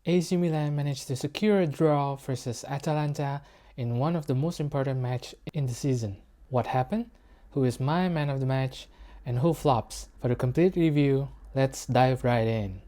AC Milan managed to secure a draw versus Atalanta in one of the most important matches in the season. What happened? Who is my man of the match? And who flops? For the complete review, let's dive right in.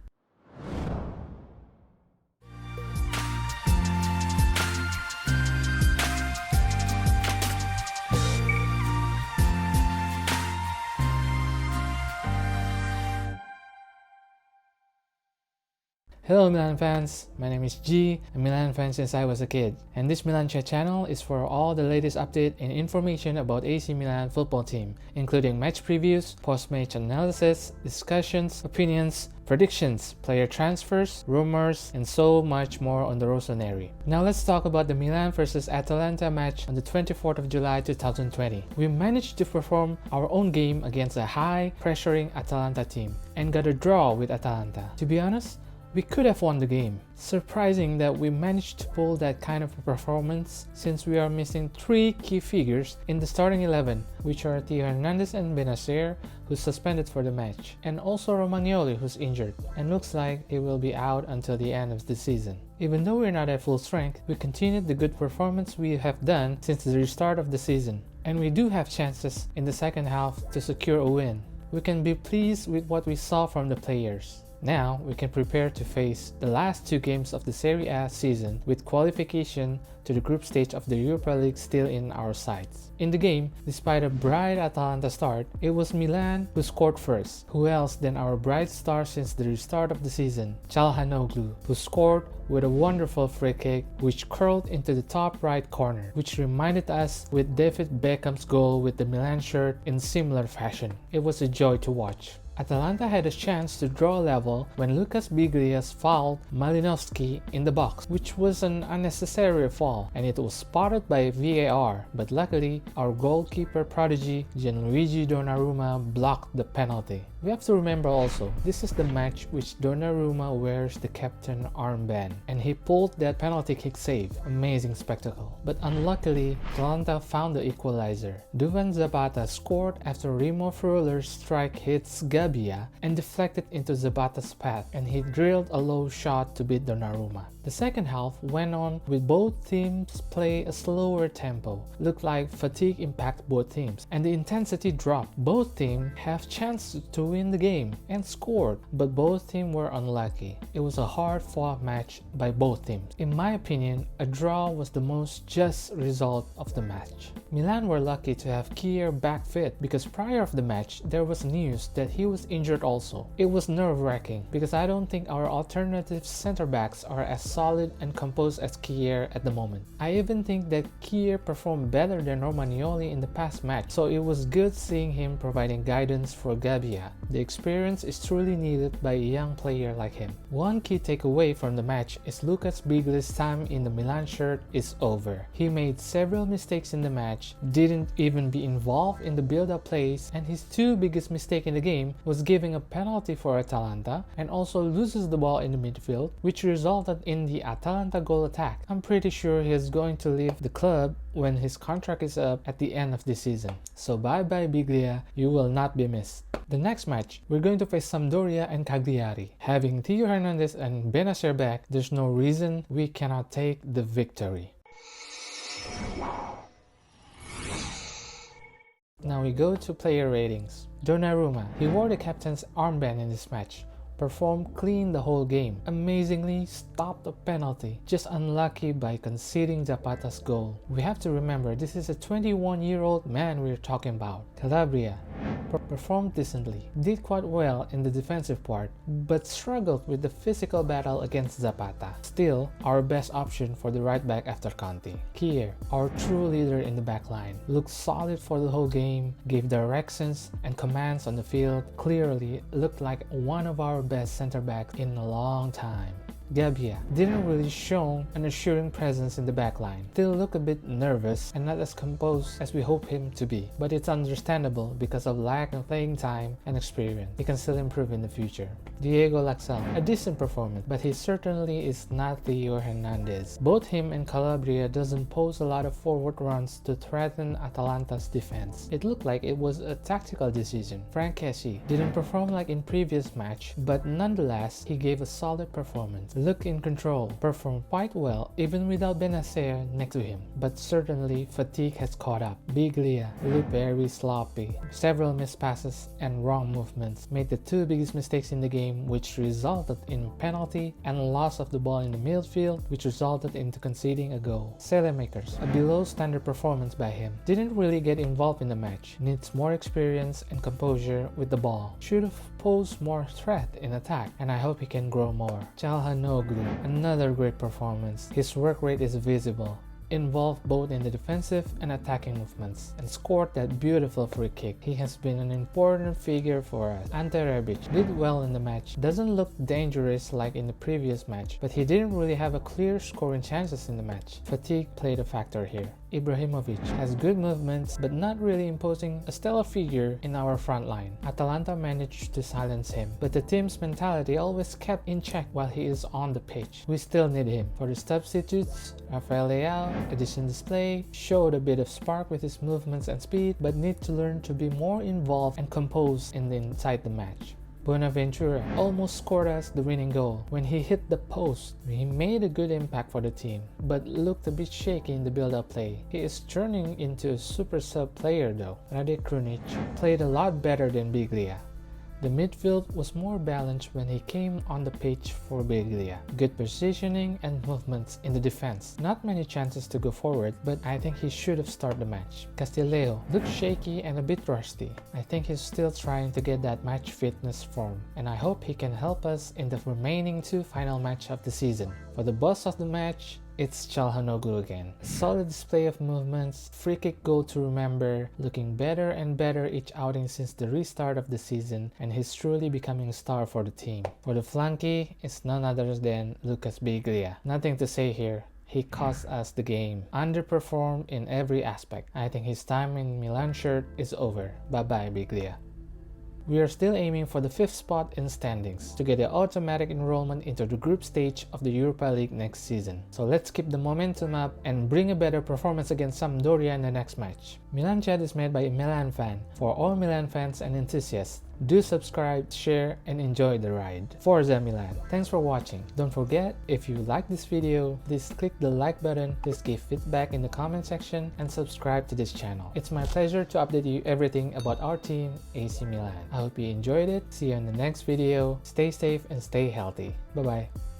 Hello Milan fans, my name is G, a Milan fan since I was a kid, and this Milan Chat channel is for all the latest update and information about AC Milan football team, including match previews, post-match analysis, discussions, opinions, predictions, player transfers, rumors, and so much more on the Rossoneri. Now let's talk about the Milan vs Atalanta match on the 24th of July 2020. We managed to perform our own game against a high-pressuring Atalanta team and got a draw with Atalanta. To be honest, we could have won the game. Surprising that we managed to pull that kind of a performance since we are missing three key figures in the starting 11, which are Theo Hernandez and Benacer, who's suspended for the match, and also Romagnoli, who's injured, and looks like he will be out until the end of the season. Even though we're not at full strength, we continued the good performance we have done since the restart of the season, and we do have chances in the second half to secure a win. We can be pleased with what we saw from the players. Now, we can prepare to face the last two games of the Serie A season with qualification to the group stage of the Europa League still in our sights. In the game, despite a bright Atalanta start, it was Milan who scored first. Who else than our bright star since the restart of the season, Calhanoglu, who scored with a wonderful free kick which curled into the top right corner, which reminded us with David Beckham's goal with the Milan shirt in similar fashion. It was a joy to watch. Atalanta had a chance to draw level when Lucas Biglias fouled Malinowski in the box, which was an unnecessary foul, and it was spotted by VAR, but luckily our goalkeeper prodigy Gianluigi Donnarumma blocked the penalty. We have to remember also, this is the match which Donnarumma wears the captain armband, and he pulled that penalty kick save. Amazing spectacle. But unluckily, Atalanta found the equalizer. Duvan Zapata scored after Remo Freuler's strike hits Gabbia and deflected into Zapata's path, and he drilled a low shot to beat Donnarumma. The second half went on with both teams play a slower tempo. Looked like fatigue impacted both teams, and the intensity dropped. Both teams have chance to win the game and scored, but both teams were unlucky. It was a hard-fought match by both teams. In my opinion, a draw was the most just result of the match. Milan were lucky to have Kier back fit because prior of the match, there was news that he was injured also. It was nerve-wracking because I don't think our alternative center-backs are as solid and composed as Kier at the moment. I even think that Kier performed better than Romagnoli in the past match, so it was good seeing him providing guidance for Gabbia. The experience is truly needed by a young player like him. One key takeaway from the match is Lucas Biglia's time in the Milan shirt is over. He made several mistakes in the match, didn't even be involved in the build-up plays, and his two biggest mistakes in the game was giving a penalty for Atalanta and also loses the ball in the midfield, which resulted in the Atalanta goal attack. I'm pretty sure he is going to leave the club when his contract is up at the end of the season. So bye bye Biglia, you will not be missed. The next match, we're going to face Sampdoria and Cagliari. Having Theo Hernandez and Benacer back, there's no reason we cannot take the victory. Now we go to player ratings. Donnarumma, he wore the captain's armband in this match. Performed clean the whole game. Amazingly stopped a penalty, just unlucky by conceding Zapata's goal. We have to remember this is a 21-year-old man we're talking about. Calabria performed decently, did quite well in the defensive part, but struggled with the physical battle against Zapata. Still, our best option for the right back after Conte. Kier, our true leader in the back line, looked solid for the whole game, gave directions and commands on the field, clearly looked like one of our best center backs in a long time. Gabbia didn't really show an assuring presence in the backline. Still looked a bit nervous and not as composed as we hope him to be, but it's understandable because of lack of playing time and experience. He can still improve in the future. Diego Laxal, a decent performance, but he certainly is not Theo Hernandez. Both him and Calabria doesn't pose a lot of forward runs to threaten Atalanta's defense. It looked like it was a tactical decision. Frank Kessie didn't perform like in previous match, but nonetheless, he gave a solid performance. looked in control, performed quite well even without Benacer next to him. But certainly fatigue has caught up. Biglia looked very sloppy. Several missed passes and wrong movements made the two biggest mistakes in the game, which resulted in penalty and loss of the ball in the midfield, which resulted into conceding a goal. Makers, a below standard performance by him. Didn't really get involved in the match. Needs more experience and composure with the ball. Should have posed more threat in attack, and I hope he can grow more. Calhanoglu, another great performance. His work rate is visible. Involved both in the defensive and attacking movements, and scored that beautiful free kick. He has been an important figure for us. Ante Rebic did well in the match. Doesn't look dangerous like in the previous match, but he didn't really have a clear scoring chances in the match. Fatigue played a factor here. Ibrahimovic has good movements but not really imposing a stellar figure in our front line. Atalanta managed to silence him, but the team's mentality always kept in check while he is on the pitch. We still need him. For the substitutes, Rafael Leao, addition display, showed a bit of spark with his movements and speed, but need to learn to be more involved and composed inside the match. Bonaventura almost scored us the winning goal. When he hit the post, he made a good impact for the team, but looked a bit shaky in the build-up play. He is turning into a super sub player though. Radek Krunic played a lot better than Biglia. The midfield was more balanced when he came on the pitch for Biglia. Good positioning and movements in the defense. Not many chances to go forward, but I think he should have started the match. Castillejo looked shaky and a bit rusty. I think he's still trying to get that match fitness form, and I hope he can help us in the remaining two final matches of the season. For the boss of the match, it's Calhanoglu again. Solid display of movements, free kick goal to remember, looking better and better each outing since the restart of the season, and he's truly becoming a star for the team. For the flanky, it's none other than Lucas Biglia. Nothing to say here. He cost us the game. Underperformed in every aspect. I think his time in Milan shirt is over. Bye bye Biglia. We are still aiming for the 5th spot in standings to get the automatic enrollment into the group stage of the Europa League next season. So let's keep the momentum up and bring a better performance against Sampdoria in the next match. Milan Chat is made by a Milan fan. For all Milan fans and enthusiasts, do subscribe, share, and enjoy the ride. Forza Milan. Thanks for watching. Don't forget, if you like this video, please click the like button, please give feedback in the comment section, and subscribe to this channel. It's my pleasure to update you everything about our team, AC Milan. I hope you enjoyed it. See you in the next video. Stay safe and stay healthy. Bye bye.